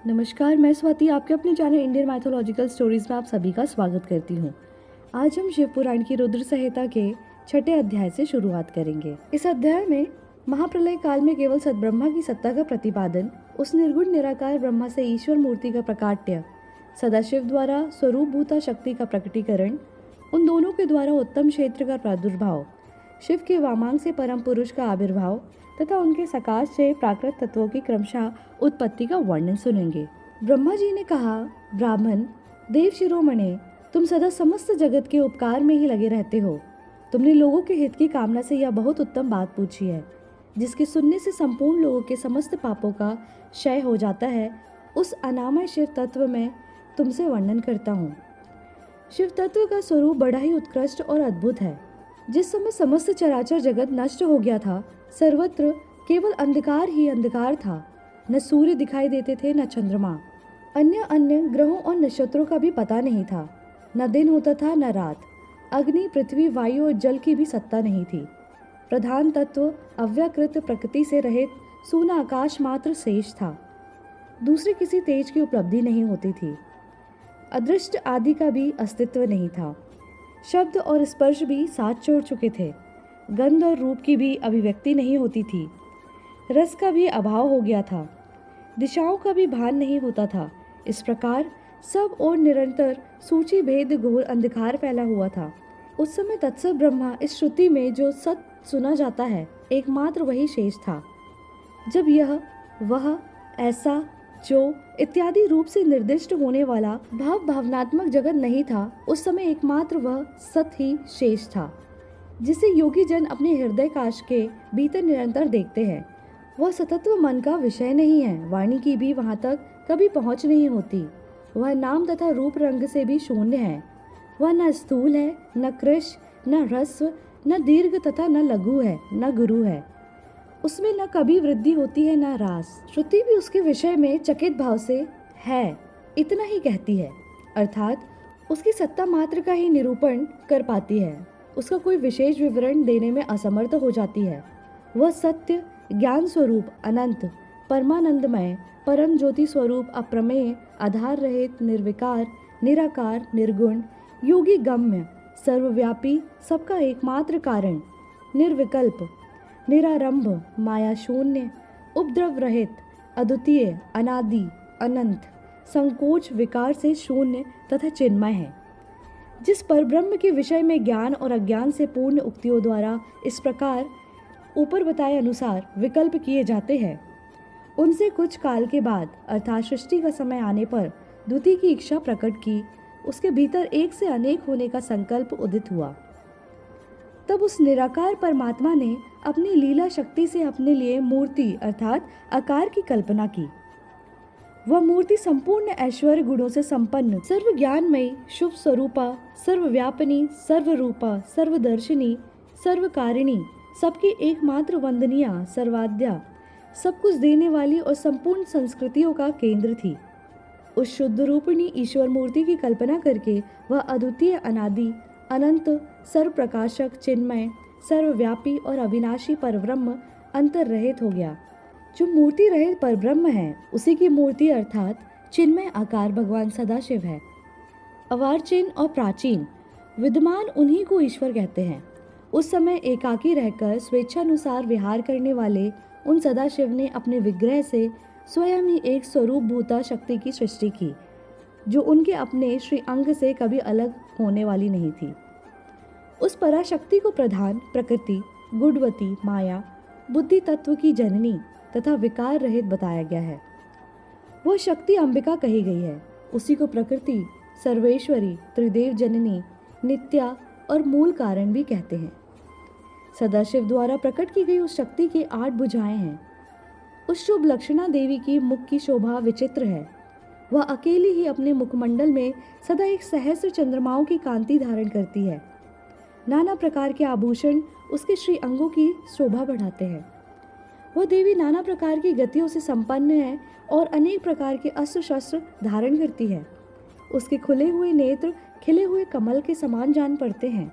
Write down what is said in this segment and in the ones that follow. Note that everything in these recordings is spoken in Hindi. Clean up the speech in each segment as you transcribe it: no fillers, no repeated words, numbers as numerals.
नमस्कार, मैं स्वाति आपके अपने चैनल इंडियन माइथोलॉजिकल स्टोरीज में आप सभी का स्वागत करती हूँ। आज हम शिव पुराण की रुद्र संहिता के 6ठे अध्याय से शुरुआत करेंगे। इस अध्याय में महाप्रलय काल में केवल सद्ब्रह्मा की सत्ता का प्रतिपादन, उस निर्गुण निराकार ब्रह्मा से ईश्वर मूर्ति का प्रकाट्य, सदाशिव द्वारा स्वरूप भूता शक्ति का प्रकटीकरण, उन दोनों के द्वारा उत्तम क्षेत्र का प्रादुर्भाव, शिव के वामांग से परम पुरुष का आविर्भाव तथा उनके सकाश से प्राकृत तत्वों की क्रमशः उत्पत्ति का वर्णन सुनेंगे। ब्रह्मा जी ने कहा, ब्राह्मण देव शिरोमणे, तुम सदा समस्त जगत के उपकार में ही लगे रहते हो। तुमने लोगों के हित की कामना से यह बहुत उत्तम बात पूछी है, जिसके सुनने से संपूर्ण लोगों के समस्त पापों का क्षय हो जाता है। उस अनामय शिव तत्व में तुमसे वर्णन करता हूँ। शिव तत्व का स्वरूप बड़ा ही उत्कृष्ट और अद्भुत है। जिस समय समस्त चराचर जगत नष्ट हो गया था, सर्वत्र केवल अंधकार ही अंधकार था। न सूर्य दिखाई देते थे, न चंद्रमा। अन्य ग्रहों और नक्षत्रों का भी पता नहीं था। न दिन होता था, न रात। अग्नि, पृथ्वी, वायु और जल की भी सत्ता नहीं थी। प्रधान तत्व अव्याकृत प्रकृति से रहित सूना आकाश मात्र शेष था। दूसरे किसी तेज की उपलब्धि नहीं होती थी। अदृष्ट आदि का भी अस्तित्व नहीं था। शब्द और स्पर्श भी साथ छोड़ चुके थे। गंध और रूप की भी अभिव्यक्ति नहीं होती थी। रस का भी अभाव हो गया था। दिशाओं का भी भान नहीं होता था। इस प्रकार सब और निरंतर सूची भेद घोर अंधकार फैला हुआ था। उस समय तत्सव ब्रह्मा, इस श्रुति में जो सत सुना जाता है, एकमात्र वही शेष था। जब यह, वह, ऐसा, जो इत्यादि रूप से निर्दिष्ट होने वाला भावनात्मक जगत नहीं था, उस समय एकमात्र वह सत ही शेष था, जिसे योगी जन अपने हृदय काश के भीतर निरंतर देखते हैं। वह सतत्व मन का विषय नहीं है। वाणी की भी वहां तक कभी पहुंच नहीं होती। वह नाम तथा रूप रंग से भी शून्य है। वह न स्थूल है, न कृश, न ह्रस्व, न दीर्घ तथा न लघु है, न गुरु है। उसमें न कभी वृद्धि होती है, न ह्रास। श्रुति भी उसके विषय में चकित भाव से है इतना ही कहती है, अर्थात उसकी सत्ता मात्र का ही निरूपण कर पाती है। उसका कोई विशेष विवरण देने में असमर्थ हो जाती है। वह सत्य, ज्ञान स्वरूप, अनंत, परमानंदमय, परम ज्योति स्वरूप, अप्रमेय, आधार रहित, निर्विकार, निराकार, निर्गुण, योगी गम्य, सर्वव्यापी, सबका एकमात्र कारण, निर्विकल्प, निरारंभ, माया शून्य, उपद्रव रहित, अद्वितीय, अनादि, अनंत, संकोच विकार से शून्य तथा चिन्मय है। जिस परब्रह्म के विषय में ज्ञान और अज्ञान से पूर्ण उक्तियों द्वारा इस प्रकार ऊपर बताए अनुसार विकल्प किए जाते हैं, उनसे कुछ काल के बाद अर्थात सृष्टि का समय आने पर द्वितीय की इच्छा प्रकट की। उसके भीतर एक से अनेक होने का संकल्प उदित हुआ। तब उस निराकार परमात्मा ने अपनी लीला शक्ति से अपने लिए मूर्ति अर्थात आकार की कल्पना की। वह मूर्ति संपूर्ण ऐश्वर्य गुणों से संपन्न, सर्व ज्ञानमयी, शुभ स्वरूपा, सर्वव्यापिनी, सर्वरूपा, सर्वदर्शिनी, सर्वकारिणी, सबकी एकमात्र वंदनीया, सर्वाद्या, सब कुछ देने वाली और संपूर्ण संस्कृतियों का केंद्र थी। उस शुद्ध रूपिणी ईश्वर मूर्ति की कल्पना करके वह अद्वितीय, अनादि, अनंत, सर्व प्रकाशक, चिन्मय, सर्वव्यापी और अविनाशी परब्रह्म अंतर रहित हो गया। जो मूर्ति रहित परब्रह्म है, उसी की मूर्ति अर्थात चिन्मय आकार भगवान सदाशिव है। अवार्चिन और प्राचीन विद्यमान उन्हीं को ईश्वर कहते हैं। उस समय एकाकी रहकर स्वेच्छानुसार विहार करने वाले उन सदाशिव ने अपने विग्रह से स्वयं ही एक स्वरूप भूता शक्ति की सृष्टि की, जो उनके अपने श्री अंग से कभी अलग होने वाली नहीं थी। उस पराशक्ति को प्रधान, प्रकृति, गुणवती, माया, बुद्धि तत्व की जननी तथा विकार रहित बताया गया है। वह शक्ति अंबिका कही गई है। उसी को प्रकृति, सर्वेश्वरी, त्रिदेव जननी, नित्या और मूल कारण भी कहते हैं। सदाशिव द्वारा प्रकट की गई उस शक्ति की 8 भुजाएं हैं। उस शुभ लक्षणा देवी की मुख की शोभा विचित्र है। वह अकेली ही अपने मुखमंडल में सदा एक सहस्र चंद्रमाओं की कांति धारण करती है। नाना प्रकार के आभूषण उसके श्री अंगों की शोभा बढ़ाते हैं। वह देवी नाना प्रकार की गतियों से संपन्न है और अनेक प्रकार के अस्त्र शस्त्र धारण करती है। उसके खुले हुए नेत्र खिले हुए कमल के समान जान पड़ते हैं।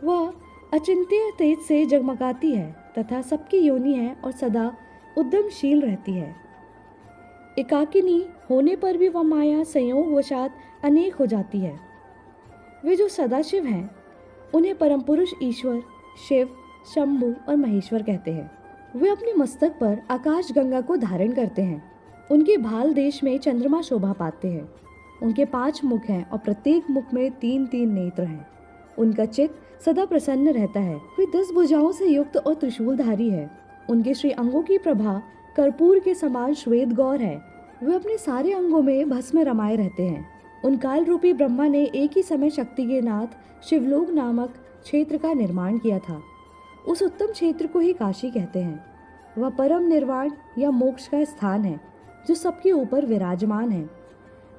वह अचिंत्य तेज से जगमगाती है तथा सबकी योनि है और सदा उद्यमशील रहती है। एकाकिनी होने पर भी वह माया संयोगवशात अनेक हो जाती है। वे जो सदाशिव हैं उन्हें परम पुरुष ईश्वर, शिव, शंभु और महेश्वर कहते हैं। वे अपने मस्तक पर आकाश गंगा को धारण करते हैं। उनके भाल देश में चंद्रमा शोभा पाते हैं। उनके 5 मुख हैं और प्रत्येक मुख में 3-3 नेत्र हैं। उनका चित्त सदा प्रसन्न रहता है। वे 10 भुजाओं से युक्त और त्रिशूलधारी है। उनके श्री अंगों की प्रभा कर्पूर के समान श्वेत गौर है। वे अपने सारे अंगों में भस्म रमाए रहते हैं। उन काल रूपी ब्रह्मा ने एक ही समय शक्ति के नाथ शिवलोक नामक क्षेत्र का निर्माण किया था। उस उत्तम क्षेत्र को ही काशी कहते हैं। वह परम निर्वाण या मोक्ष का स्थान है जो सबके ऊपर विराजमान है।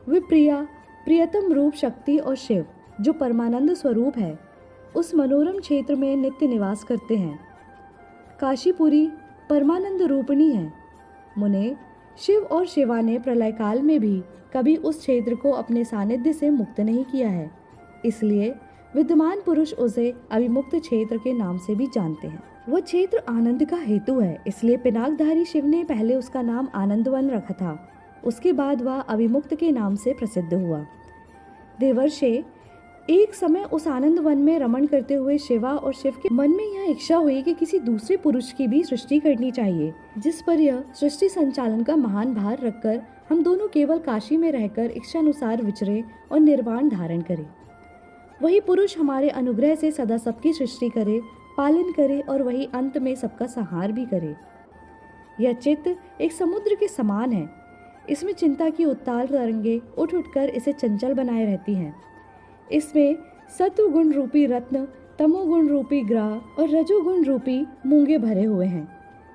वे प्रियतम रूप शक्ति और शिव जो परमानंद स्वरूप है उस मनोरम क्षेत्र में नित्य निवास करते हैं। काशीपुरी परमानंद रूपिणी है। मुने, शिव और शिवा ने प्रलय काल में भी कभी उस क्षेत्र को अपने सानिध्य से मुक्त नहीं किया है। इसलिए विद्यमान पुरुष उसे अविमुक्त क्षेत्र के नाम से भी जानते हैं। वह क्षेत्र आनंद का हेतु है, इसलिए पिनाकधारी शिव ने पहले उसका नाम आनंदवन रखा था। उसके बाद वह अविमुक्त के नाम से प्रसिद्ध हुआ। देवर्षे, एक समय उस आनंद वन में रमण करते हुए शिवा और शिव के मन में यह इच्छा हुई कि किसी दूसरे पुरुष की भी सृष्टि करनी चाहिए, जिस पर यह सृष्टि संचालन का महान भार रखकर हम दोनों केवल काशी में रहकर इच्छानुसार विचरे और निर्वाण धारण करें। वही पुरुष हमारे अनुग्रह से सदा सबकी सृष्टि करे, पालन करे और वही अंत में सबका संहार भी करे। यह चित्त एक समुद्र के समान है। इसमें चिंता की उत्ताल तरंगे उठ उठकर इसे चंचल बनाए रहती हैं। इसमें सत्वगुण रूपी रत्न, तमोगुण रूपी ग्रह और रजोगुण रूपी मूंगे भरे हुए हैं।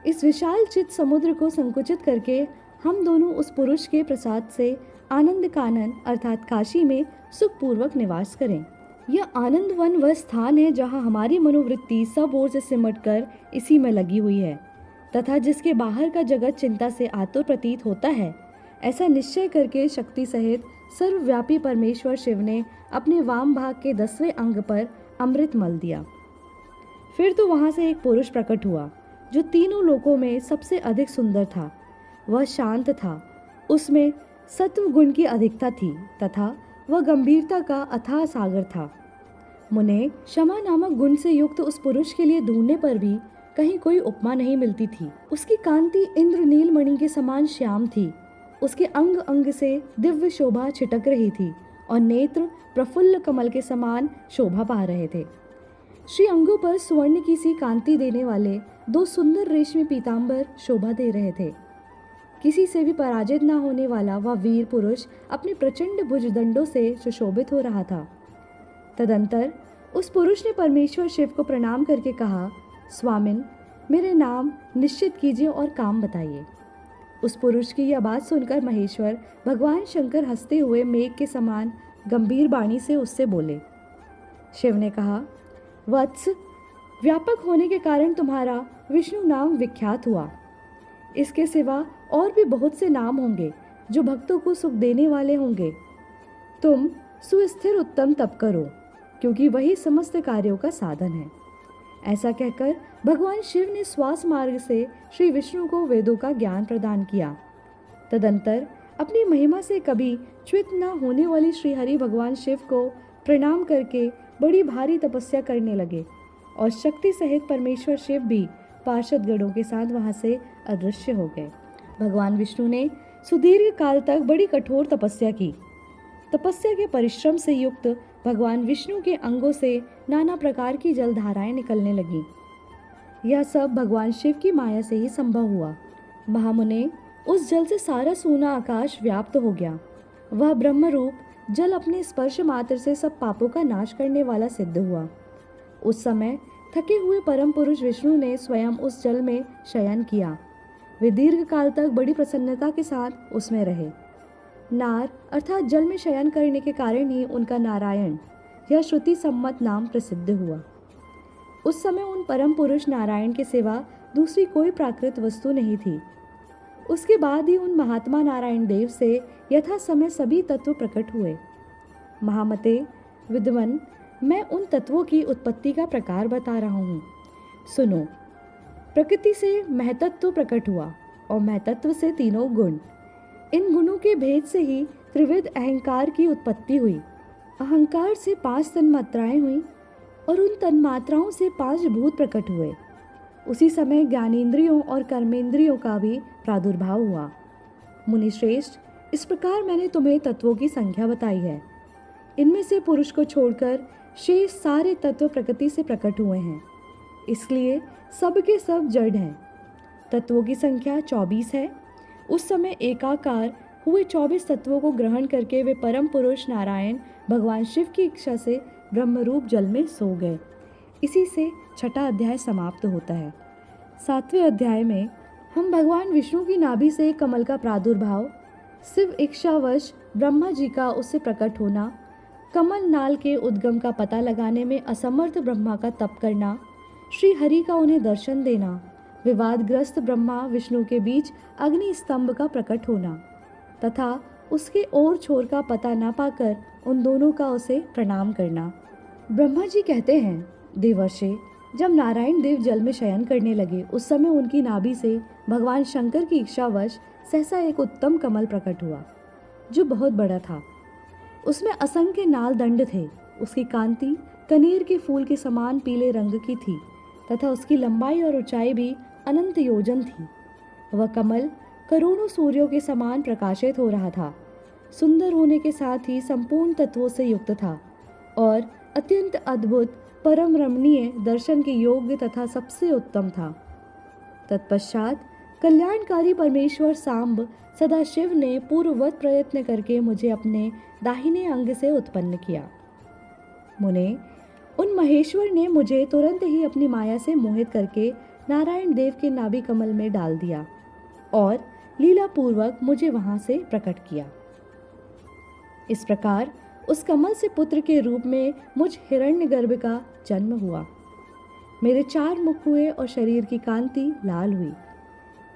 इस विशाल चित्त समुद्र को संकुचित करके हम दोनों उस पुरुष के प्रसाद से आनंद कानन अर्थात काशी में सुखपूर्वक निवास करें। यह आनंद वन वह स्थान है जहाँ हमारी मनोवृत्ति सब ओर से सिमटकर इसी में लगी हुई है तथा जिसके बाहर का जगत चिंता से आतुर प्रतीत होता है। ऐसा निश्चय करके शक्ति सहित सर्वव्यापी परमेश्वर शिव ने अपने वाम भाग के 10वें अंग पर अमृत मल दिया। फिर तो वहां से एक पुरुष प्रकट हुआ जो तीनों लोकों में सबसे अधिक सुंदर था। वह शांत था, उसमें सत्व गुण की अधिकता थी तथा वह गंभीरता का अथाह सागर था। मुने, क्षमा नामक गुण से युक्त उस पुरुष के लिए ढूंढने पर भी कहीं कोई उपमा नहीं मिलती थी। उसकी कांति इंद्रनील मणि के समान श्याम थी। उसके अंग अंग से दिव्य शोभा छिटक रही थी और नेत्र प्रफुल्ल कमल के समान शोभा पा रहे थे। श्री अंगों पर स्वर्ण की सी कांति देने वाले 2 सुंदर रेशमी पीतांबर शोभा दे रहे थे। किसी से भी पराजित न होने वाला वह वीर पुरुष अपने प्रचंड भुजदंडों से सुशोभित हो रहा था। तदंतर उस पुरुष ने परमेश्वर शिव को प्रणाम करके कहा, स्वामिन, मेरे नाम निश्चित कीजिए और काम बताइए। उस पुरुष की यह बात सुनकर महेश्वर भगवान शंकर हंसते हुए मेघ के समान गंभीर वाणी से उससे बोले। शिव ने कहा, वत्स, व्यापक होने के कारण तुम्हारा विष्णु नाम विख्यात हुआ। इसके सिवा और भी बहुत से नाम होंगे जो भक्तों को सुख देने वाले होंगे। तुम सुस्थिर उत्तम तप करो, क्योंकि वही समस्त कार्यों का साधन है। ऐसा कहकर भगवान शिव ने श्वास मार्ग से श्री विष्णु को वेदों का ज्ञान प्रदान किया। तदंतर अपनी महिमा से कभी च्युत न होने वाली श्री हरि भगवान शिव को प्रणाम करके बड़ी भारी तपस्या करने लगे और शक्ति सहित परमेश्वर शिव भी पार्षद गणों के साथ वहां से अदृश्य हो गए। भगवान विष्णु ने सुदीर्घ काल तक बड़ी कठोर तपस्या की। तपस्या के परिश्रम से युक्त भगवान विष्णु के अंगों से नाना प्रकार की जलधाराएं निकलने लगीं। यह सब भगवान शिव की माया से ही संभव हुआ। महामुने, उस जल से सारा सोना आकाश व्याप्त हो गया। वह ब्रह्म रूप जल अपने स्पर्श मात्र से सब पापों का नाश करने वाला सिद्ध हुआ। उस समय थके हुए परम पुरुष विष्णु ने स्वयं उस जल में शयन किया। वे दीर्घ काल तक बड़ी प्रसन्नता के साथ उसमें रहे। नार अर्थात जल में शयन करने के कारण ही उनका नारायण यह श्रुति सम्मत नाम प्रसिद्ध हुआ। उस समय उन परम पुरुष नारायण के सिवा दूसरी कोई प्राकृत वस्तु नहीं थी। उसके बाद ही उन महात्मा नारायण देव से यथा समय सभी तत्व प्रकट हुए। महामते, विद्वन, मैं उन तत्वों की उत्पत्ति का प्रकार बता रहा हूँ। सुनो। प्रकृति से महतत्व प्रकट हुआ और महतत्व से तीनों गुण। इन गुणों के भेद से ही त्रिविध अहंकार की उत्पत्ति हुई। अहंकार से 5 तन्मात्राएं हुई और उन तन्मात्राओं से 5 भूत प्रकट हुए। उसी समय ज्ञानेंद्रियों और कर्मेंद्रियों का भी प्रादुर्भाव हुआ। मुनिश्रेष्ठ, इस प्रकार मैंने तुम्हें तत्वों की संख्या बताई है। इनमें से पुरुष को छोड़कर शेष सारे तत्व प्रकृति से प्रकट हुए हैं, इसलिए सब के सब जड़ हैं। तत्वों की संख्या 24 है। उस समय एकाकार हुए 24 तत्वों को ग्रहण करके वे परम पुरुष नारायण भगवान शिव की इच्छा से ब्रह्मरूप जल में सो गए। इसी से छठा अध्याय समाप्त होता है। 7वें अध्याय में हम भगवान विष्णु की नाभि से कमल का प्रादुर्भाव, शिव इच्छावश ब्रह्मा जी का उससे प्रकट होना, कमल नाल के उद्गम का पता लगाने में असमर्थ ब्रह्मा का तप करना, श्री हरि का उन्हें दर्शन देना, विवादग्रस्त ब्रह्मा विष्णु के बीच अग्नि स्तंभ का प्रकट होना तथा उसके ओर छोर का पता न पाकर उन दोनों का उसे प्रणाम करना। ब्रह्मा जी कहते हैं, देवर्षि, जब नारायण देव जल में शयन करने लगे उस समय उनकी नाभि से भगवान शंकर की इच्छावश सहसा एक उत्तम कमल प्रकट हुआ, जो बहुत बड़ा था। उसमें असंख्य नाल दंड थे। उसकी कांति कनेर के फूल के समान पीले रंग की थी तथा उसकी लंबाई और ऊंचाई भी अनंत योजन थी। वह कमल करोड़ों सूर्यों के समान प्रकाशित हो रहा था। सुंदर होने के साथ ही संपूर्ण तत्वों से युक्त था और अत्यंत अद्भुत, परम रमणीय, दर्शन के योग्य तथा सबसे उत्तम था। तत्पश्चात कल्याणकारी परमेश्वर सांब सदाशिव ने पूर्ववत प्रयत्न करके मुझे अपने दाहिने अंग से उत्पन्न किया। मुने, उन महेश्वर ने मुझे तुरंत ही अपनी माया से मोहित करके नारायण देव के नाभि कमल में डाल दिया और लीला पूर्वक मुझे वहां से प्रकट किया। इस प्रकार उस कमल से पुत्र के रूप में मुझ हिरण्यगर्भ का जन्म हुआ। मेरे 4 मुख हुए और शरीर की कांति लाल हुई।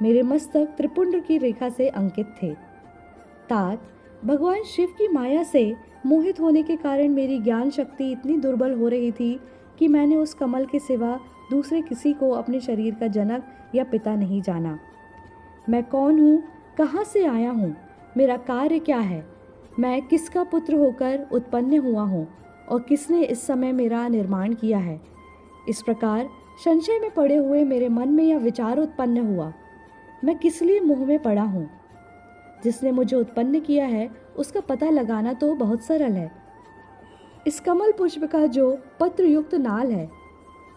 मेरे मस्तक त्रिपुंड की रेखा से अंकित थे। तात भगवान शिव की माया से मोहित होने के कारण मेरी ज्ञान शक्ति इतनी दुर्बल हो रही थी कि मैंने उस कमल के सिवा दूसरे किसी को अपने शरीर का जनक या पिता नहीं जाना। मैं कौन हूँ, कहाँ से आया हूँ, मेरा कार्य क्या है, मैं किसका पुत्र होकर उत्पन्न हुआ हूँ और किसने इस समय मेरा निर्माण किया है। इस प्रकार संशय में पड़े हुए मेरे मन में यह विचार उत्पन्न हुआ, मैं किस लिए मुँह में पड़ा हूँ। जिसने मुझे उत्पन्न किया है उसका पता लगाना तो बहुत सरल है। इस कमल पुष्प का जो पत्र युक्त नाल है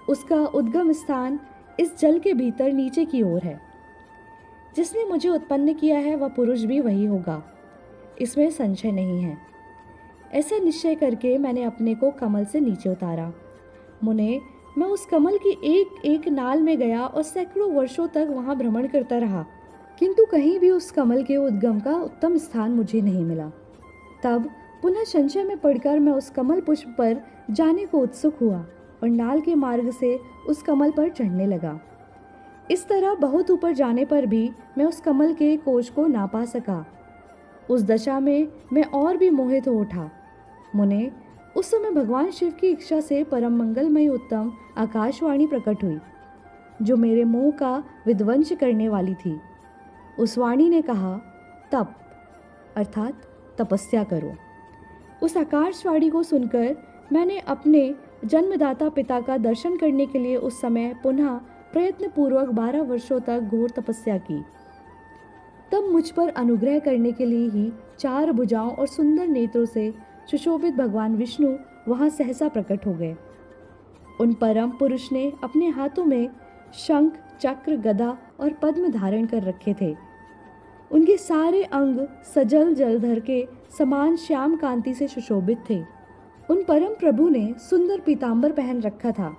उसका उद्गम स्थान इस जल के भीतर नीचे की ओर है। जिसने मुझे उत्पन्न किया है वह पुरुष भी वही होगा, इसमें संशय नहीं है। ऐसा निश्चय करके मैंने अपने को कमल से नीचे उतारा। मुने, मैं उस कमल की एक एक नाल में गया और सैकड़ों वर्षों तक वहां भ्रमण करता रहा, किंतु कहीं भी उस कमल के उद्गम का उत्तम स्थान मुझे नहीं मिला। तब पुनः संशय में पड़कर मैं उस कमल पुष्प पर जाने को उत्सुक हुआ और नाल के मार्ग से उस कमल पर चढ़ने लगा। इस तरह बहुत ऊपर जाने पर भी मैं उस कमल के कोश को ना पा सका। उस दशा में मैं और भी मोहित हो उठा। मुने, उस समय भगवान शिव की इच्छा से परम मंगलमय उत्तम आकाशवाणी प्रकट हुई, जो मेरे मोह का विध्वंस करने वाली थी। उस वाणी ने कहा, तप अर्थात तपस्या करो। उस आकाशवाणी को सुनकर मैंने अपने जन्मदाता पिता का दर्शन करने के लिए उस समय पुनः प्रयत्न पूर्वक 12 वर्षों तक घोर तपस्या की। तब मुझ पर अनुग्रह करने के लिए ही 4 भुजाओं और सुंदर नेत्रों से सुशोभित भगवान विष्णु वहां सहसा प्रकट हो गए। उन परम पुरुष ने अपने हाथों में शंख, चक्र, गदा और पद्म धारण कर रखे थे। उनके सारे अंग सजल जलधर के समान श्याम कांति से सुशोभित थे। उन परम प्रभु ने सुंदर पीतांबर पहन रखा था।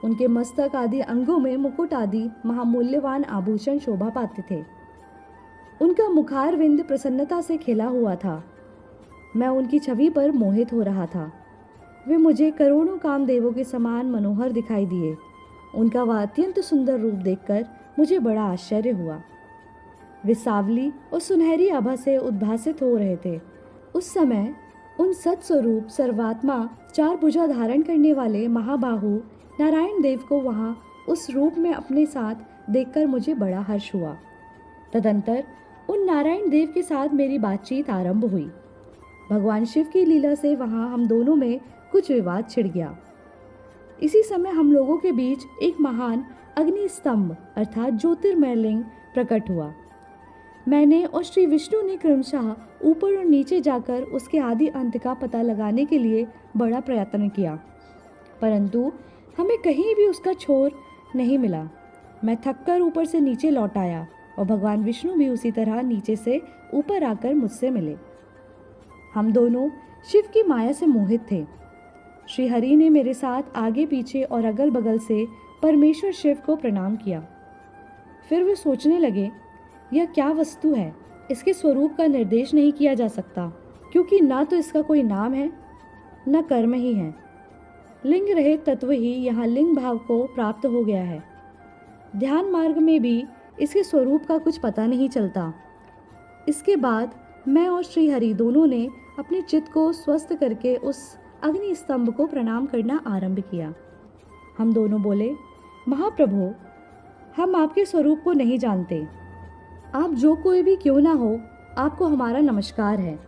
उनके मस्तक आदि अंगों में मुकुट आदि महामूल्यवान आभूषण शोभा पाते थे। उनका मुखारविंद प्रसन्नता से खिला हुआ था। मैं उनकी छवि पर मोहित हो रहा था। वे मुझे करोड़ों कामदेवों के समान मनोहर दिखाई दिए। उनका वह अत्यंत सुंदर रूप देखकर मुझे बड़ा आश्चर्य हुआ। वे सावली और सुनहरी आभा से उद्भासित हो रहे थे। उस समय उन सत्स्वरूप सर्वात्मा 4 भुजा धारण करने वाले महाबाहु नारायण देव को वहाँ उस रूप में अपने साथ देखकर मुझे बड़ा हर्ष हुआ। तदंतर उन नारायण देव के साथ मेरी बातचीत आरंभ हुई। भगवान शिव की लीला से वहाँ हम दोनों में कुछ विवाद छिड़ गया। इसी समय हम लोगों के बीच एक महान अग्नि स्तंभ अर्थात ज्योतिर्मय लिंग प्रकट हुआ। मैंने और श्री विष्णु ने क्रमशः ऊपर और नीचे जाकर उसके आदि अंत का पता लगाने के लिए बड़ा प्रयत्न किया, परंतु हमें कहीं भी उसका छोर नहीं मिला। मैं थककर ऊपर से नीचे लौट आया और भगवान विष्णु भी उसी तरह नीचे से ऊपर आकर मुझसे मिले। हम दोनों शिव की माया से मोहित थे। श्री हरि ने मेरे साथ आगे पीछे और अगल बगल से परमेश्वर शिव को प्रणाम किया। फिर वे सोचने लगे, यह क्या वस्तु है, इसके स्वरूप का निर्देश नहीं किया जा सकता, क्योंकि ना तो इसका कोई नाम है न कर्म ही है। लिंग रहित तत्व ही यहाँ लिंग भाव को प्राप्त हो गया है। ध्यान मार्ग में भी इसके स्वरूप का कुछ पता नहीं चलता। इसके बाद मैं और श्री हरि दोनों ने अपने चित्त को स्वस्थ करके उस अग्नि स्तंभ को प्रणाम करना आरंभ किया। हम दोनों बोले, महाप्रभु, हम आपके स्वरूप को नहीं जानते। आप जो कोई भी क्यों ना हो, आपको हमारा नमस्कार है।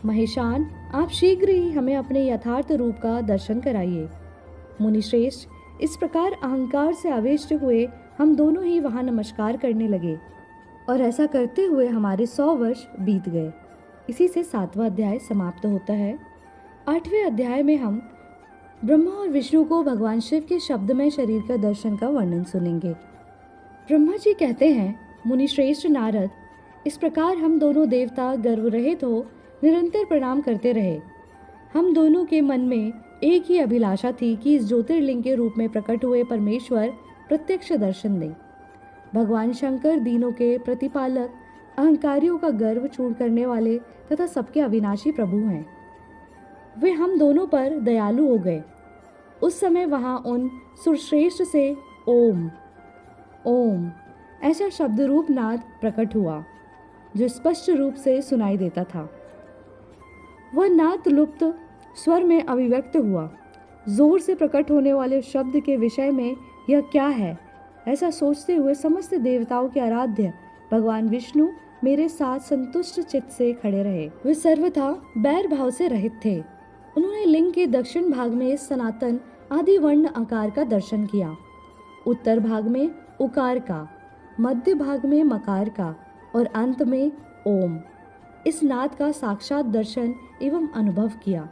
महेशान, आप शीघ्र ही हमें अपने यथार्थ रूप का दर्शन कराइए। मुनिश्रेष्ठ, इस प्रकार अहंकार से आविष्ट हुए हम दोनों ही वहाँ नमस्कार करने लगे और ऐसा करते हुए हमारे 100 वर्ष बीत गए। इसी से 7वां अध्याय समाप्त होता है। 8वें अध्याय में हम ब्रह्मा और विष्णु को भगवान शिव के शब्दमय शरीर का दर्शन का वर्णन सुनेंगे। ब्रह्मा जी कहते हैं, मुनिश्रेष्ठ नारद, इस प्रकार हम दोनों देवता गर्व रहित हो निरंतर प्रणाम करते रहे। हम दोनों के मन में एक ही अभिलाषा थी कि इस ज्योतिर्लिंग के रूप में प्रकट हुए परमेश्वर प्रत्यक्ष दर्शन दें। भगवान शंकर दीनों के प्रतिपालक, अहंकारियों का गर्व चूर करने वाले तथा सबके अविनाशी प्रभु हैं। वे हम दोनों पर दयालु हो गए। उस समय वहाँ उन सुरश्रेष्ठ से ओम ओम ऐसा शब्द रूप नाद प्रकट हुआ, जो स्पष्ट रूप से सुनाई देता था। वह नाद लुप्त स्वर में अभिव्यक्त हुआ। जोर से प्रकट होने वाले शब्द के विषय में यह क्या है, ऐसा सोचते हुए समस्त देवताओं के आराध्य भगवान विष्णु मेरे साथ संतुष्ट चित्त से खड़े रहे। वे सर्वथा बैर भाव से रहित थे। उन्होंने लिंग के दक्षिण भाग में सनातन आदि वर्ण आकार का दर्शन किया, उत्तर भाग में उकार का, मध्य भाग में मकार का और अंत में ओम इस नाद का साक्षात दर्शन एवं अनुभव किया।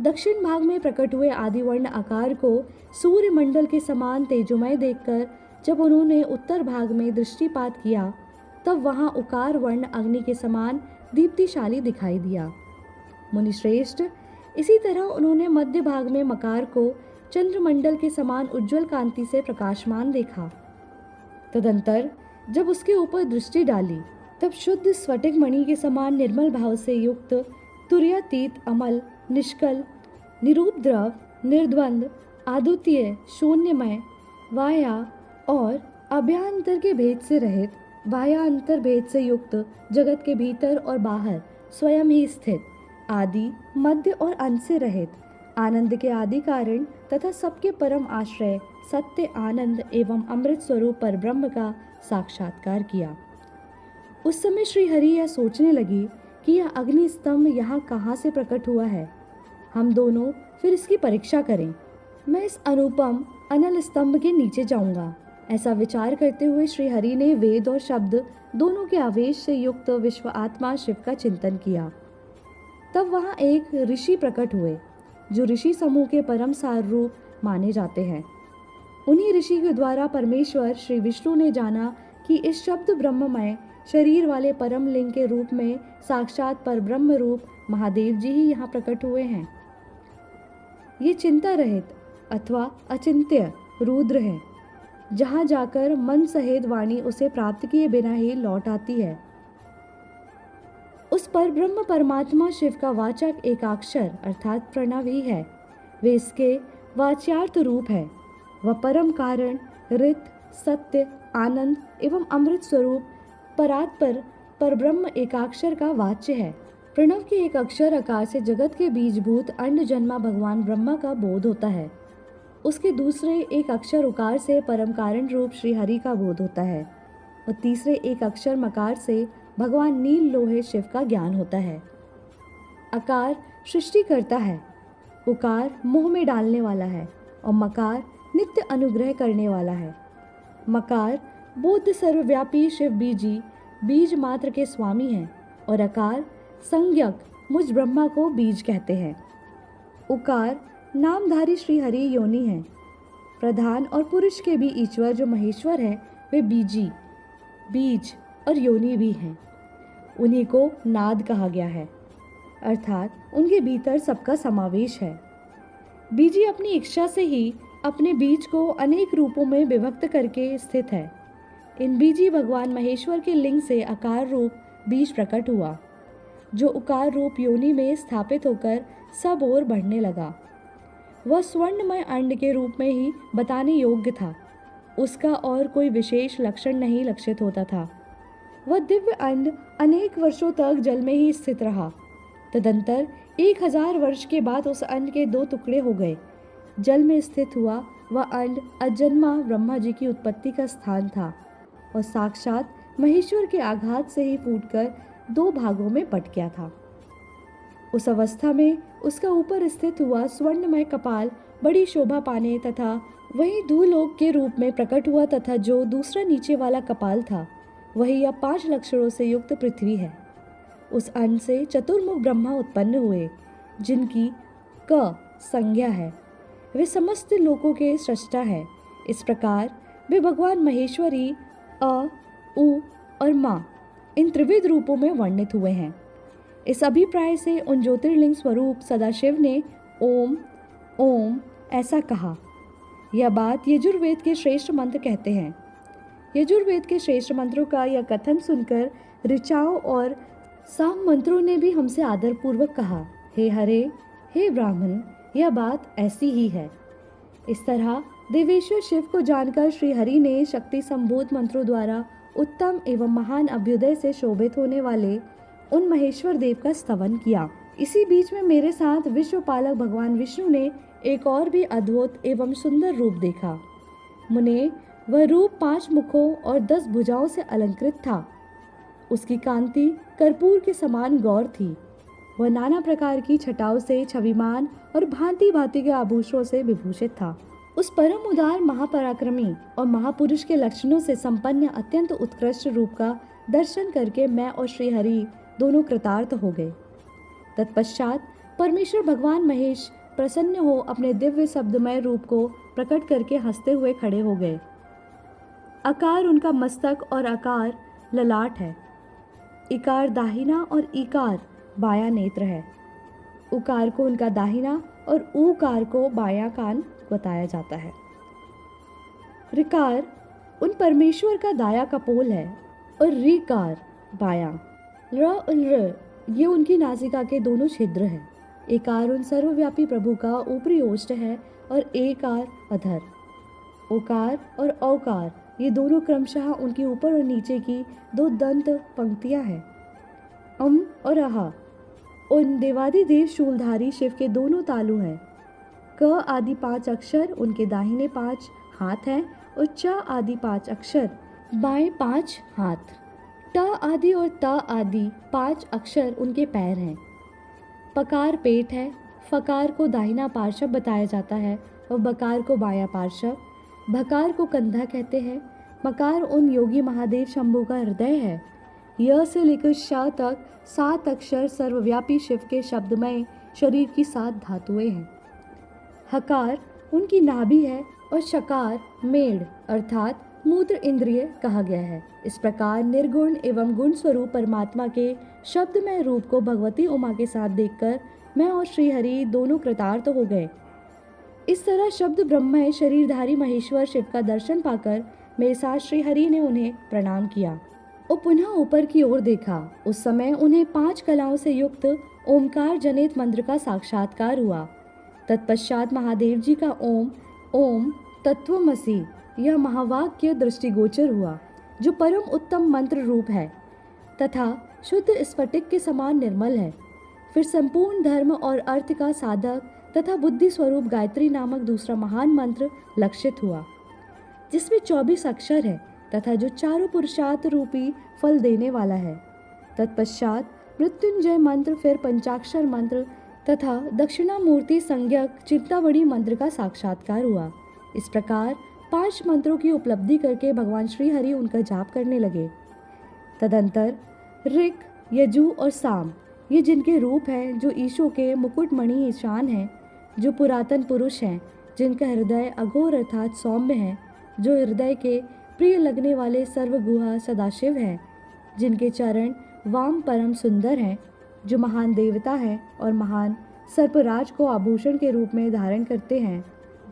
दक्षिण भाग में प्रकट हुए आदि वर्ण आकार को सूर्य मंडल के समान तेजोमय देखकर जब उन्होंने उत्तर भाग में दृष्टिपात किया, तब वहाँ उकार वर्ण अग्नि के समान दीप्तिशाली दिखाई दिया। मुनिश्रेष्ठ, इसी तरह उन्होंने मध्य भाग में मकार को चंद्रमंडल के समान उज्ज्वल कांति से प्रकाशमान देखा। तदंतर जब उसके ऊपर दृष्टि डाली, तब शुद्ध स्फटिक मणि के समान निर्मल भाव से युक्त तुर्यातीत अमल निष्कल निरूप द्रव निर्द्वंद आद्वितीय शून्यमय वाया और अभ्यांतर के भेद से रहित बाह्यांतर भेद से युक्त जगत के भीतर और बाहर स्वयं ही स्थित आदि मध्य और अंत से रहित आनंद के आदि कारण तथा सबके परम आश्रय सत्य आनंद एवं अमृत स्वरूप पर ब्रह्म का साक्षात्कार किया। उस समय श्री हरि यह सोचने लगी कि यह अग्नि स्तंभ यहाँ कहाँ से प्रकट हुआ है। हम दोनों फिर इसकी परीक्षा करें। मैं इस अनुपम अनल स्तंभ के नीचे जाऊंगा। ऐसा विचार करते हुए श्री हरि ने वेद और शब्द दोनों के आवेश से युक्त विश्व आत्मा शिव का चिंतन किया। तब वहाँ एक ऋषि प्रकट हुए, जो ऋषि समूह के परम सार रूप माने जाते हैं। उन्हीं ऋषि के द्वारा परमेश्वर श्री विष्णु ने जाना कि इस शब्द ब्रह्ममय शरीर वाले परम लिंग के रूप में साक्षात पर ब्रह्म रूप महादेव जी ही यहाँ प्रकट हुए हैं। ये चिंता रहित अथवा अचिंत्य रुद्र है, जहाँ जाकर मन सहित वाणी उसे प्राप्त किए बिना ही लौट आती है। उस पर ब्रह्म परमात्मा शिव का वाचक एकाक्षर अर्थात प्रणव ही है। वे इसके वाच्यार्थ रूप है। वह परम कारण रित सत्य आनंद एवं अमृत स्वरूप परात्पर पर ब्रह्म एकाक्षर का वाच्य है। प्रणव के एक अक्षर आकार से जगत के बीजभूत अंड जन्मा भगवान ब्रह्मा का बोध होता है। उसके दूसरे एक अक्षर उकार से परम कारण रूप श्री हरि का बोध होता है और तीसरे एक अक्षर मकार से भगवान नील लोहे शिव का ज्ञान होता है। अकार सृष्टि करता है, उकार मोह में डालने वाला है और मकार नित्य अनुग्रह करने वाला है। मकार बुद्ध सर्वव्यापी शिव बीजी बीज मात्र के स्वामी हैं और अकार संज्ञक मुझ ब्रह्मा को बीज कहते हैं। उकार नामधारी श्री हरि योनि है। प्रधान और पुरुष के भी ईश्वर जो महेश्वर है वे बीजी बीज और योनि भी हैं। उन्हीं को नाद कहा गया है, अर्थात उनके भीतर सबका समावेश है। बीजी अपनी इच्छा से ही अपने बीज को अनेक रूपों में विभक्त करके स्थित है। इन बीजी भगवान महेश्वर के लिंग से आकार रूप बीज प्रकट हुआ, जो उकार रूप योनि में स्थापित होकर सब ओर बढ़ने लगा। वह स्वर्णमय अंड के रूप में ही बताने योग्य था। उसका और कोई विशेष लक्षण नहीं लक्षित होता था। वह दिव्य अंड अनेक वर्षों तक जल में ही स्थित रहा। तदंतर 1000 वर्ष के बाद उस अंड के 2 टुकड़े हो गए। जल में स्थित हुआ वह अंड अजन्मा ब्रह्मा जी की उत्पत्ति का स्थान था और साक्षात महेश्वर के आघात से ही फूटकर 2 भागों में बट गया था। उस अवस्था में उसका ऊपर स्थित हुआ स्वर्णमय कपाल बड़ी शोभा पाने तथा वही धूलोक के रूप में प्रकट हुआ तथा जो दूसरा नीचे वाला कपाल था वही अब 5 लक्षणों से युक्त पृथ्वी है। उस अंड से चतुर्मुख ब्रह्मा उत्पन्न हुए, जिनकी क संज्ञा है। वे समस्त लोकों के सृष्टा है। इस प्रकार वे भगवान महेश्वरी अ, उ और माँ इन त्रिविध रूपों में वर्णित हुए हैं। इस अभिप्राय से उन ज्योतिर्लिंग स्वरूप सदाशिव ने ओम ओम ऐसा कहा। यह बात यजुर्वेद के श्रेष्ठ मंत्र कहते हैं। यजुर्वेद के श्रेष्ठ मंत्रों का यह कथन सुनकर ऋचाओं और साम मंत्रों ने भी हमसे आदरपूर्वक कहा, हे हरे, हे ब्राह्मण, यह बात ऐसी ही है। इस तरह देवेश्वर शिव को जानकर श्री हरि ने शक्ति संबोध मंत्रों द्वारा उत्तम एवं महान अभ्युदय से शोभित होने वाले उन महेश्वर देव का स्तवन किया। इसी बीच में मेरे साथ विश्वपालक भगवान विष्णु ने एक और भी अद्भुत एवं सुंदर रूप देखा। मुने, वह रूप 5 मुखों और 10 भुजाओं से अलंकृत था। उसकी कांति कर्पूर के समान गौर थी। वह नाना प्रकार की छटाओं से छविमान और भांति भांति के आभूषणों से विभूषित था। उस परम उदार महापराक्रमी और महापुरुष के लक्षणों से संपन्न अत्यंत उत्कृष्ट रूप का दर्शन करके मैं और श्री हरि दोनों कृतार्थ हो गए। तत्पश्चात परमेश्वर भगवान महेश प्रसन्न हो अपने दिव्य शब्दमय रूप को प्रकट करके हंसते हुए खड़े हो गए। आकार उनका मस्तक और आकार ललाट है। इकार दाहिना और ईकार बायां नेत्र है। उकार को उनका दाहिना और ऊकार को बायां कान बताया जाता है। ऋकार उन परमेश्वर का दाया कपोल है और ऋकार बायां। र और र ये उनकी नासिका के दोनों छिद्र हैं। एकार उन सर्वव्यापी प्रभु का ऊपरी ओष्ठ है और एकार अधर। ओकार और औकार ये दोनों क्रमशः उनकी ऊपर और नीचे की 2 दंत पंक्तियां हैं। और अहा उन देवादिदेव शूलधारी शिव के दोनों तालु हैं। क आदि 5 अक्षर उनके दाहिने 5 हाथ हैं और च आदि 5 अक्षर बाएं 5 हाथ। ट आदि और त आदि 5 अक्षर उनके पैर हैं। पकार पेट है। फकार को दाहिना पार्श्व बताया जाता है और बकार को बायां पार्श्व। भकार को कंधा कहते हैं। मकार उन योगी महादेव शंभु का हृदय है। य से लेकर श तक 7 अक्षर सर्वव्यापी शिव के शब्दमय शरीर की 7 धातुएं हैं। हकार उनकी नाभि है और शकार मेढ़ अर्थात मूत्र इंद्रिय कहा गया है। इस प्रकार निर्गुण एवं गुण स्वरूप परमात्मा के शब्दमय रूप को भगवती उमा के साथ देखकर मैं और श्री हरि दोनों कृतार्थ हो गए। इस तरह शब्द ब्रह्ममय शरीरधारी महेश्वर शिव का दर्शन पाकर मेरे साथ श्री हरि ने उन्हें प्रणाम किया और पुनः ऊपर की ओर देखा। उस समय उन्हें 5 कलाओं से युक्त ओमकार जनित मंत्र का साक्षात्कार हुआ। तत्पश्चात महादेव जी का ओम ओम तत्वमसि यह महावाक्य दृष्टिगोचर हुआ, जो परम उत्तम मंत्र रूप है तथा शुद्ध स्फटिक के समान निर्मल है। फिर संपूर्ण धर्म और अर्थ का साधक तथा बुद्धि स्वरूप गायत्री नामक दूसरा महान मंत्र लक्षित हुआ, जिसमें 24 अक्षर है तथा जो चारों पुरुषार्थ रूपी फल देने वाला है। तत्पश्चात मृत्युंजय मंत्र, फिर पंचाक्षर मंत्र तथा दक्षिणामूर्ति संज्ञक चिंतामणि मंत्र का साक्षात्कार हुआ। इस प्रकार 5 मंत्रों की उपलब्धि करके भगवान श्री हरि उनका जाप करने लगे। तदंतर ऋक, यजु और साम, ये जिनके रूप हैं, जो ईशो के मुकुटमणि ईशान हैं, जो पुरातन पुरुष हैं, जिनका हृदय अघोर अर्थात सौम्य है, जो हृदय के प्रिय लगने वाले सर्वगुहा सदाशिव हैं, जिनके चरण वाम परम सुंदर हैं, जो महान देवता हैं और महान सर्पराज को आभूषण के रूप में धारण करते हैं,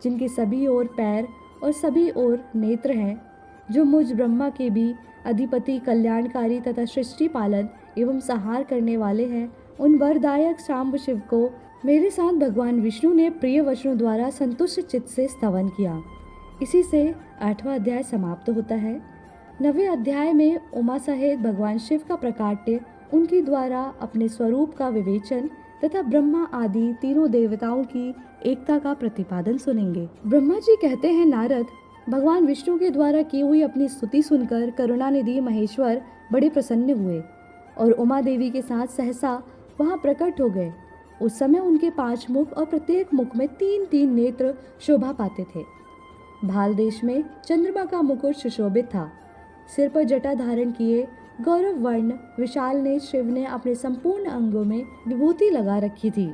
जिनके सभी ओर पैर और सभी ओर नेत्र हैं, जो मुझ ब्रह्मा के भी अधिपति, कल्याणकारी तथा सृष्टि पालन एवं संहार करने वाले हैं, उन वरदायक शाम्ब शिव को मेरे साथ भगवान विष्णु ने प्रिय वचनों द्वारा संतुष्ट चित्त से स्तवन किया। इसी से 8वां अध्याय समाप्त होता है। 9वें अध्याय में उमा सहित भगवान शिव का प्राकट्य, उनके द्वारा अपने स्वरूप का विवेचन तथा ब्रह्मा आदि तीनों देवताओं की एकता का प्रतिपादन सुनेंगे। ब्रह्मा जी कहते हैं, नारद, भगवान विष्णु के द्वारा की हुई अपनी स्तुति सुनकर करुणानिधि महेश्वर बड़े प्रसन्न हुए और उमा देवी के साथ सहसा वहां प्रकट हो गए। उस समय उनके 5 मुख और प्रत्येक मुख में 3-3 नेत्र शोभा पाते थे। भाल देश में चंद्रमा का मुकुट सुशोभित था। सिर पर जटा धारण किए गौरव वर्ण विशाल ने शिव ने अपने संपूर्ण अंगों में विभूति लगा रखी थी।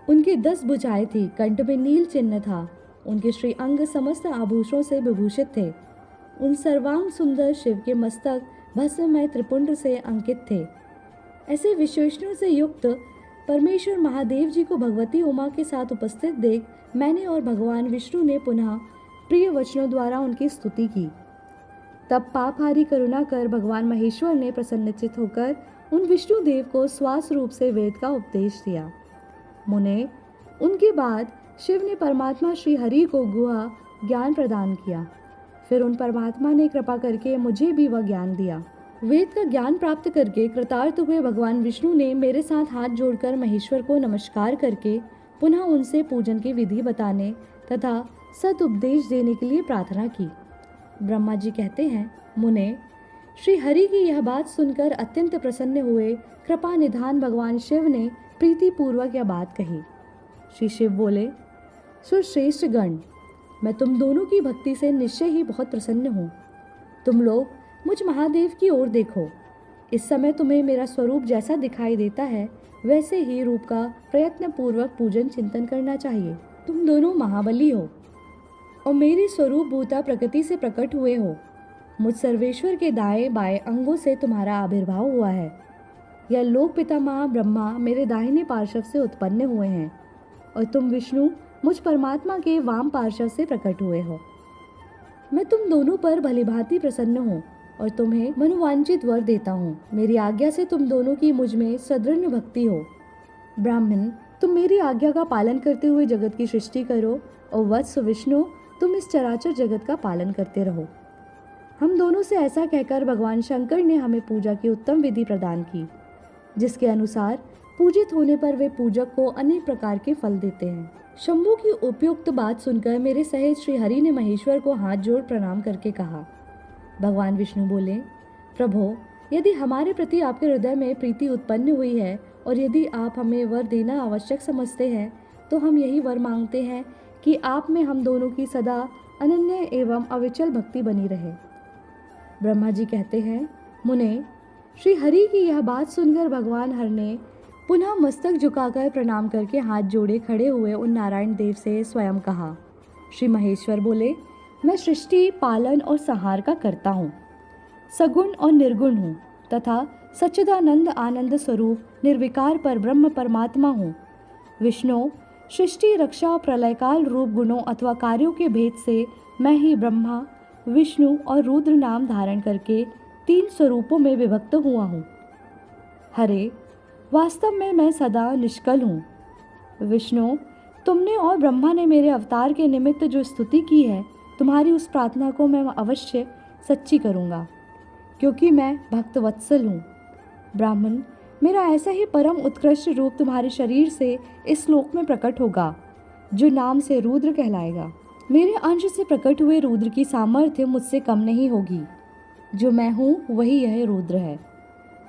उनकी 10 भुजाएं थी, कंठ में नील चिन्ह था। उनके श्री अंग समस्त आभूषणों से विभूषित थे। उन सर्वांग सुंदर शिव के मस्तक भस्ममय त्रिपुंड से अंकित थे। ऐसे विशेषणों से युक्त परमेश्वर महादेव जी को भगवती उमा के साथ उपस्थित देख मैंने और भगवान विष्णु ने पुनः प्रिय वचनों द्वारा उनकी स्तुति की। तब पापहारी करुणा कर भगवान महेश्वर ने प्रसन्नचित होकर उन विष्णु देव को स्वास रूप से वेद का उपदेश दिया। मुने, उनके बाद शिव ने परमात्मा श्री हरि को गुहा ज्ञान प्रदान किया। फिर उन परमात्मा ने कृपा करके मुझे भी वह ज्ञान दिया। वेद का ज्ञान प्राप्त करके कृतार्थ हुए भगवान विष्णु ने मेरे साथ हाथ जोड़कर महेश्वर को नमस्कार करके पुनः उनसे पूजन की विधि बताने तथा सत उपदेश देने के लिए प्रार्थना की। ब्रह्मा जी कहते हैं, मुने, श्री हरि की यह बात सुनकर अत्यंत प्रसन्न हुए कृपा निधान भगवान शिव ने प्रीति पूर्वक यह बात कही। श्री शिव बोले, सुश्रेष्ठ गण, मैं तुम दोनों की भक्ति से निश्चय ही बहुत प्रसन्न हूँ। तुम लोग मुझ महादेव की ओर देखो। इस समय तुम्हें मेरा स्वरूप जैसा दिखाई देता है वैसे ही रूप का प्रयत्न पूर्वक पूजन चिंतन करना चाहिए। तुम दोनों महाबली हो और मेरी स्वरूप भूता प्रकृति से प्रकट हुए हो। मुझ सर्वेश्वर के दाएं बाएं अंगों से तुम्हारा आविर्भाव हुआ है। यह लोक पितामह ब्रह्मा मेरे दाहिने पार्श्व से उत्पन्न हुए हैं और तुम विष्णु मुझ परमात्मा के वाम पार्श्व से प्रकट हुए हो। मैं तुम दोनों पर भलीभांति प्रसन्न हूँ और तुम्हें मनोवांछित वर देता हूँ। मेरी आज्ञा से तुम दोनों की मुझ में सदृढ़ भक्ति हो। ब्राह्मण, तुम मेरी आज्ञा का पालन करते हुए जगत की सृष्टि करो और वत्स विष्णु, तुम इस चराचर जगत का पालन करते रहो। हम दोनों से ऐसा कहकर भगवान शंकर ने हमें पूजा की उत्तम विधि प्रदान की, जिसके अनुसार पूजित होने पर वे पूजक को अनेक प्रकार के फल देते हैं। शंभु की उपयुक्त बात सुनकर मेरे सहित श्री हरि ने महेश्वर को हाथ जोड़ प्रणाम करके कहा। भगवान विष्णु बोले, प्रभो, यदि हमारे प्रति आपके हृदय में प्रीति उत्पन्न हुई है और यदि आप हमें वर देना आवश्यक समझते हैं तो हम यही वर मांगते हैं कि आप में हम दोनों की सदा अनन्य एवं अविचल भक्ति बनी रहे। ब्रह्मा जी कहते हैं, मुने, श्री हरि की यह बात सुनकर भगवान हर ने पुनः मस्तक झुकाकर प्रणाम करके हाथ जोड़े खड़े हुए उन नारायण देव से स्वयं कहा। श्री महेश्वर बोले, मैं सृष्टि पालन और संहार का करता हूँ, सगुण और निर्गुण हूँ तथा सच्चिदानंद आनंद स्वरूप निर्विकार पर ब्रह्म परमात्मा हूँ। विष्णु, सृष्टि रक्षा और प्रलयकाल रूप गुणों अथवा कार्यों के भेद से मैं ही ब्रह्मा, विष्णु और रुद्र नाम धारण करके 3 स्वरूपों में विभक्त हुआ हूँ। हरे, वास्तव में मैं सदा निष्कल हूँ। विष्णु, तुमने और ब्रह्मा ने मेरे अवतार के निमित्त जो स्तुति की है, तुम्हारी उस प्रार्थना को मैं अवश्य सच्ची करूँगा, क्योंकि मैं भक्त वत्सल हूँ। ब्राह्मण, मेरा ऐसा ही परम उत्कृष्ट रूप तुम्हारे शरीर से इस श्लोक में प्रकट होगा, जो नाम से रुद्र कहलाएगा। मेरे अंश से प्रकट हुए रुद्र की सामर्थ्य मुझसे कम नहीं होगी। जो मैं हूँ वही यह रुद्र है।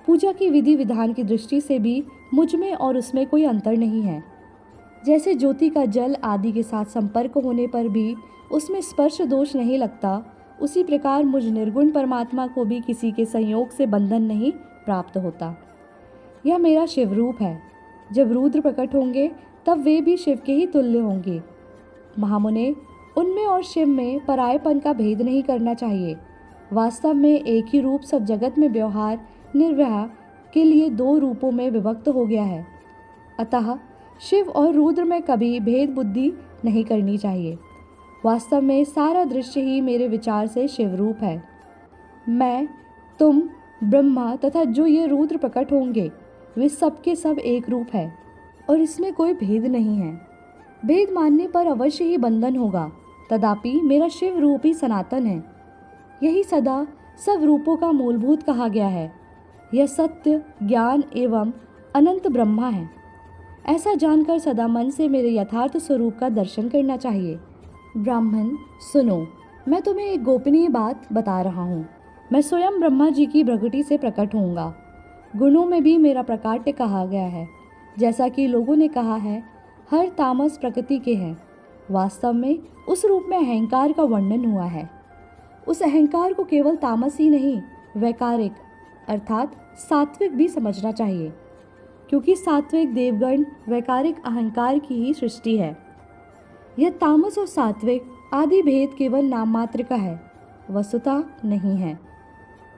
पूजा की विधि विधान की दृष्टि से भी मुझ में और उसमें कोई अंतर नहीं है। जैसे ज्योति का जल आदि के साथ संपर्क होने पर भी उसमें स्पर्श दोष नहीं लगता, उसी प्रकार मुझ निर्गुण परमात्मा को भी किसी के संयोग से बंधन नहीं प्राप्त होता। यह मेरा शिवरूप है। जब रुद्र प्रकट होंगे तब वे भी शिव के ही तुल्य होंगे। महामुने, उनमें और शिव में परायपन का भेद नहीं करना चाहिए। वास्तव में एक ही रूप सब जगत में व्यवहार निर्वाह के लिए दो रूपों में विभक्त हो गया है। अतः शिव और रुद्र में कभी भेद बुद्धि नहीं करनी चाहिए। वास्तव में सारा दृश्य ही मेरे विचार से शिवरूप है। मैं, तुम, ब्रह्मा तथा जो ये रुद्र प्रकट होंगे वे सबके सब एक रूप है और इसमें कोई भेद नहीं है। भेद मानने पर अवश्य ही बंधन होगा, तथापि मेरा शिव रूप ही सनातन है। यही सदा सब रूपों का मूलभूत कहा गया है। यह सत्य, ज्ञान एवं अनंत ब्रह्मा है। ऐसा जानकर सदा मन से मेरे यथार्थ स्वरूप का दर्शन करना चाहिए। ब्राह्मण, सुनो, मैं तुम्हें एक गोपनीय बात बता रहा हूँ। मैं स्वयं ब्रह्मा जी की प्रकृति से प्रकट होऊंगा। गुणों में भी मेरा प्रकाट्य कहा गया है। जैसा कि लोगों ने कहा है, हर तामस प्रकृति के हैं। वास्तव में उस रूप में अहंकार का वर्णन हुआ है। उस अहंकार को केवल तामस ही नहीं, वैकारिक अर्थात सात्विक भी समझना चाहिए, क्योंकि सात्विक देवगण वैकारिक अहंकार की ही सृष्टि है। यह तामस और सात्विक आदि भेद केवल नाम मात्र का है, वस्तुतः नहीं है।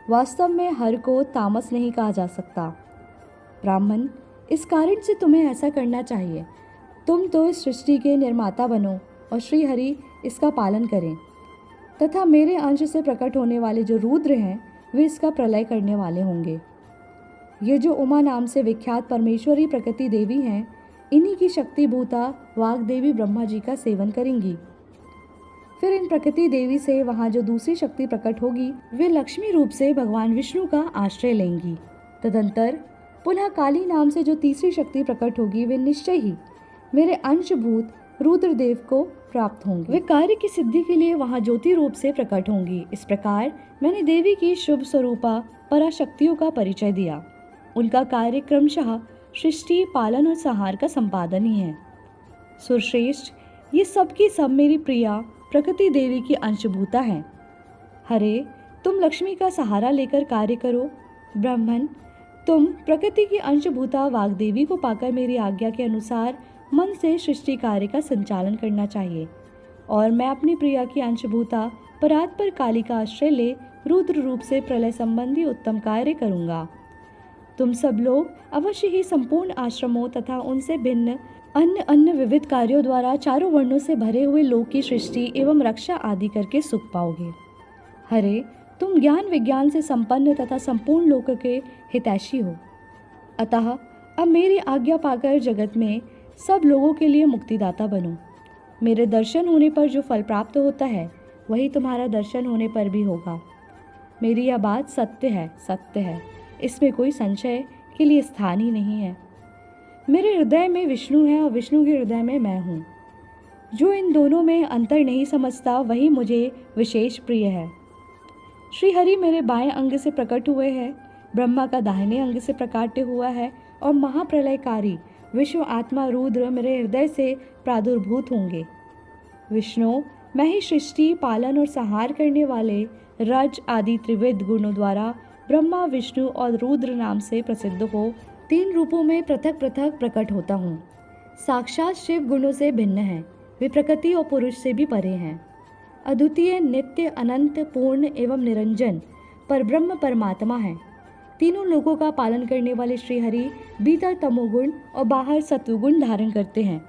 वास्तव में हर को तामस नहीं कहा जा सकता। ब्राह्मण, इस कारण से तुम्हें ऐसा करना चाहिए। तुम तो इस सृष्टि के निर्माता बनो और श्री हरि इसका पालन करें, तथा मेरे अंश से प्रकट होने वाले जो रुद्र हैं वे इसका प्रलय करने वाले होंगे। ये जो उमा नाम से विख्यात परमेश्वरी प्रकृति देवी हैं, इन्हीं की शक्ति भूता वाग देवी ब्रह्मा जी का सेवन करेंगी। फिर इन प्रकृति देवी से वहाँ जो दूसरी शक्ति प्रकट होगी वे लक्ष्मी रूप से भगवान विष्णु का आश्रय लेंगी। तदंतर पुनः काली नाम से जो तीसरी शक्ति प्रकट होगी वे निश्चय ही मेरे अंशभूत रुद्रदेव को प्राप्त होंगे। वे कार्य की सिद्धि के लिए वहाँ ज्योति रूप से प्रकट होंगी। इस प्रकार मैंने देवी की शुभ स्वरूपा पराशक्तियों का परिचय दिया। उनका कार्य क्रमशः सृष्टि, पालन और संहार का संपादन ही है। सुरश्रेष्ठ, ये सब की सब मेरी प्रिया प्रकृति देवी की अंशभूता हैं। हरे, तुम लक्ष्मी का सहारा लेकर कार्य करो। ब्राह्मण, तुम प्रकृति की अंशभूता वाग्देवी को पाकर मेरी आज्ञा के अनुसार मन से सृष्टि कार्य का संचालन करना चाहिए, और मैं अपनी प्रिया की अंशभूता परात्पर काली का आश्रय ले रुद्र रूप से प्रलय संबंधी उत्तम कार्य करूँगा। तुम सब लोग अवश्य ही संपूर्ण आश्रमों तथा उनसे भिन्न अन्य अन्य विविध कार्यों द्वारा चारों वर्णों से भरे हुए लोक की सृष्टि एवं रक्षा आदि करके सुख पाओगे। हरे, तुम ज्ञान विज्ञान से संपन्न तथा संपूर्ण लोक के हितैषी हो। अतः अब मेरी आज्ञा पाकर जगत में सब लोगों के लिए मुक्तिदाता बनो। मेरे दर्शन होने पर जो फल प्राप्त होता है वही तुम्हारा दर्शन होने पर भी होगा। मेरी यह बात सत्य है, सत्य है, इसमें कोई संशय के लिए स्थान ही नहीं है। मेरे हृदय में विष्णु है और विष्णु के हृदय में मैं हूँ। जो इन दोनों में अंतर नहीं समझता वही मुझे विशेष प्रिय है। श्री हरि मेरे बाएं अंग से प्रकट हुए हैं, ब्रह्मा का दाहिने अंग से प्रकाट्य हुआ है और महाप्रलयकारी विश्व आत्मा रुद्र मेरे हृदय से प्रादुर्भूत होंगे। विष्णु, मैं ही सृष्टि, पालन और संहार करने वाले रज आदि त्रिविध गुणों द्वारा ब्रह्मा, विष्णु और रुद्र नाम से प्रसिद्ध हो तीन रूपों में पृथक पृथक प्रकट होता हूँ। साक्षात शिव गुणों से भिन्न है, वे प्रकृति और पुरुष से भी परे हैं। अद्वितीय, नित्य, अनंत, पूर्ण एवं निरंजन परब्रह्म परमात्मा है। तीनों लोकों का पालन करने वाले श्री हरि भीतर तमोगुण और बाहर सत्वगुण धारण करते हैं।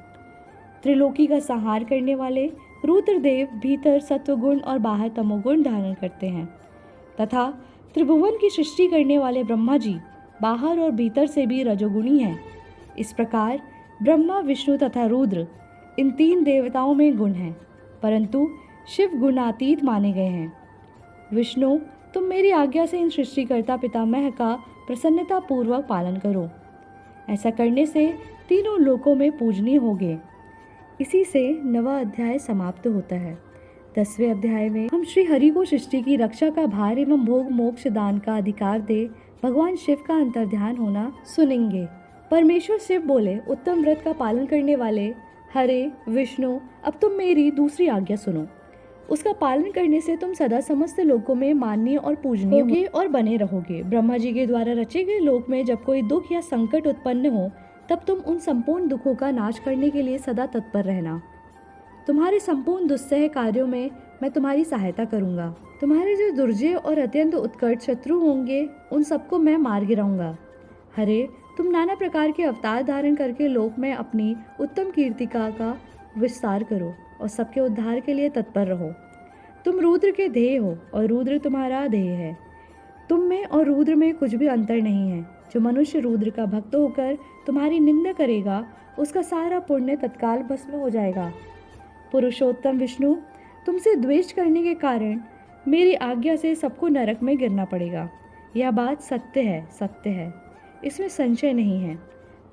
त्रिलोकी का संहार करने वाले रुद्रदेव भीतर सत्वगुण और बाहर तमोगुण धारण करते हैं, तथा त्रिभुवन की सृष्टि करने वाले ब्रह्मा जी बाहर और भीतर से भी रजोगुणी हैं। इस प्रकार ब्रह्मा, विष्णु तथा रुद्र इन तीन देवताओं में गुण हैं, परंतु शिव गुणातीत माने गए हैं। विष्णु, तुम मेरी आज्ञा से इन सृष्टिकर्ता पितामह का प्रसन्नता पूर्वक पालन करो। ऐसा करने से तीनों लोकों में पूजनीय होगे। इसी से 9वां अध्याय समाप्त होता है। 10वें अध्याय में हम श्री हरि को सृष्टि की रक्षा का भार एवं भोग मोक्ष दान का अधिकार दे भगवान शिव का अंतर्ध्यान होना सुनेंगे। परमेश्वर शिव बोले, उत्तम व्रत का पालन करने वाले हरे विष्णु, अब तुम मेरी दूसरी आज्ञा सुनो। उसका पालन करने से तुम सदा समस्त लोकों में माननीय और पूजनीय होगे और बने रहोगे। ब्रह्मा जी के द्वारा रचे गए लोक में जब कोई दुख या संकट उत्पन्न हो, तब तुम उन संपूर्ण दुखों का नाश करने के लिए सदा तत्पर रहना। तुम्हारे संपूर्ण दुस्सह कार्यों में मैं तुम्हारी सहायता करूंगा। तुम्हारे जो दुर्जय और अत्यंत उत्कट शत्रु होंगे, उन सबको मैं मार गिराऊंगा। हरे, तुम नाना प्रकार के अवतार धारण करके लोक में अपनी उत्तम कीर्तिका का विस्तार करो और सबके उद्धार के लिए तत्पर रहो। तुम रुद्र के देह हो और रुद्र तुम्हारा देह है। तुम में और रुद्र में कुछ भी अंतर नहीं है। जो मनुष्य रुद्र का भक्त होकर तुम्हारी निंदा करेगा, उसका सारा पुण्य तत्काल भस्म हो जाएगा। पुरुषोत्तम विष्णु, तुमसे द्वेष करने के कारण मेरी आज्ञा से सबको नरक में गिरना पड़ेगा। यह बात सत्य है, सत्य है, इसमें संशय नहीं है।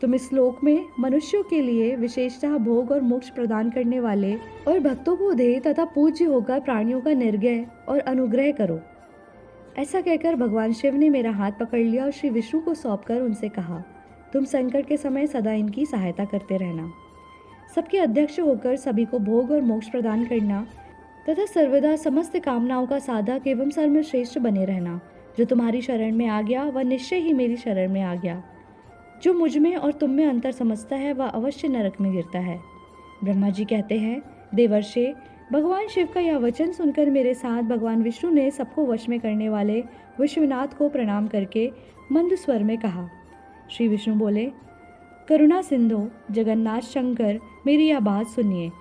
तुम इस श्लोक में मनुष्यों के लिए विशेषतः भोग और मोक्ष प्रदान करने वाले और भक्तों को दे तथा पूज्य होकर प्राणियों का निर्गय और अनुग्रह करो। ऐसा कहकर भगवान शिव ने मेरा हाथ पकड़ लिया और श्री विष्णु को सौंपकर उनसे कहा, तुम संकट के समय सदा इनकी सहायता करते रहना। सबके अध्यक्ष होकर सभी को भोग और मोक्ष प्रदान करना तथा सर्वदा समस्त कामनाओं का साधक एवं सर्वश्रेष्ठ बने रहना। जो तुम्हारी शरण में आ गया वह निश्चय ही मेरी शरण में आ गया। जो मुझ में और तुम में अंतर समझता है वह अवश्य नरक में गिरता है। ब्रह्मा जी कहते हैं, देवर्षे, भगवान शिव का यह वचन सुनकर मेरे साथ भगवान विष्णु ने सबको वश में करने वाले विश्वनाथ को प्रणाम करके मंद स्वर में कहा। श्री विष्णु बोले, करुणा सिंधु जगन्नाथ शंकर, मेरी यह बात सुनिए।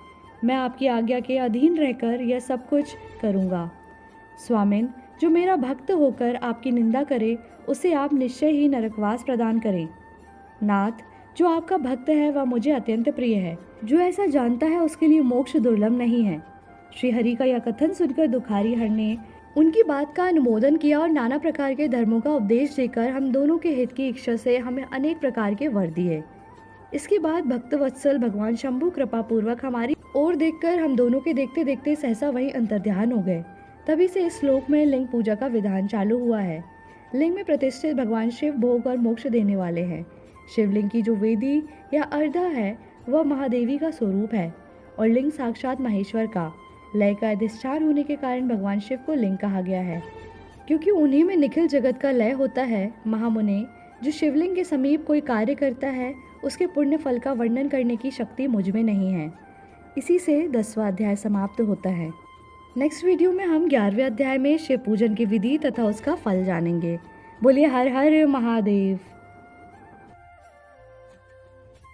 मैं आपकी आज्ञा के अधीन रहकर यह सब कुछ करूँगा। स्वामिन, जो मेरा भक्त होकर आपकी निंदा करे, उसे आप निश्चय ही नरकवास प्रदान करें। नाथ, जो आपका भक्त है वह मुझे अत्यंत प्रिय है। जो ऐसा जानता है उसके लिए मोक्ष दुर्लभ नहीं है। श्री हरि का यह कथन सुनकर दुखारी हर ने उनकी बात का अनुमोदन किया और नाना प्रकार के धर्मों का उपदेश देकर हम दोनों के हित की इच्छा से हमें अनेक प्रकार के वर दिए। इसके बाद भक्त वत्सल भगवान शंभु कृपा पूर्वक हमारी ओर देखकर हम दोनों के देखते देखते सहसा वहीं अंतर्ध्यान हो गए। तभी से इस श्लोक में लिंग पूजा का विधान चालू हुआ है। लिंग में प्रतिष्ठित भगवान शिव भोग और मोक्ष देने वाले हैं। शिवलिंग की जो वेदी या अर्धा है वह महादेवी का स्वरूप है और लिंग साक्षात महेश्वर का लय का अधिष्ठान होने के कारण भगवान शिव को लिंग कहा गया है, क्योंकि उन्हीं में निखिल जगत का लय होता है। महामुने, जो शिवलिंग के समीप कोई कार्य करता है उसके पुण्य फल का वर्णन करने की शक्ति मुझ में नहीं है। इसी से 10वां अध्याय समाप्त होता है। नेक्स्ट वीडियो में हम 11वें अध्याय में शिव पूजन की विधि तथा उसका फल जानेंगे। बोलिए हर हर महादेव।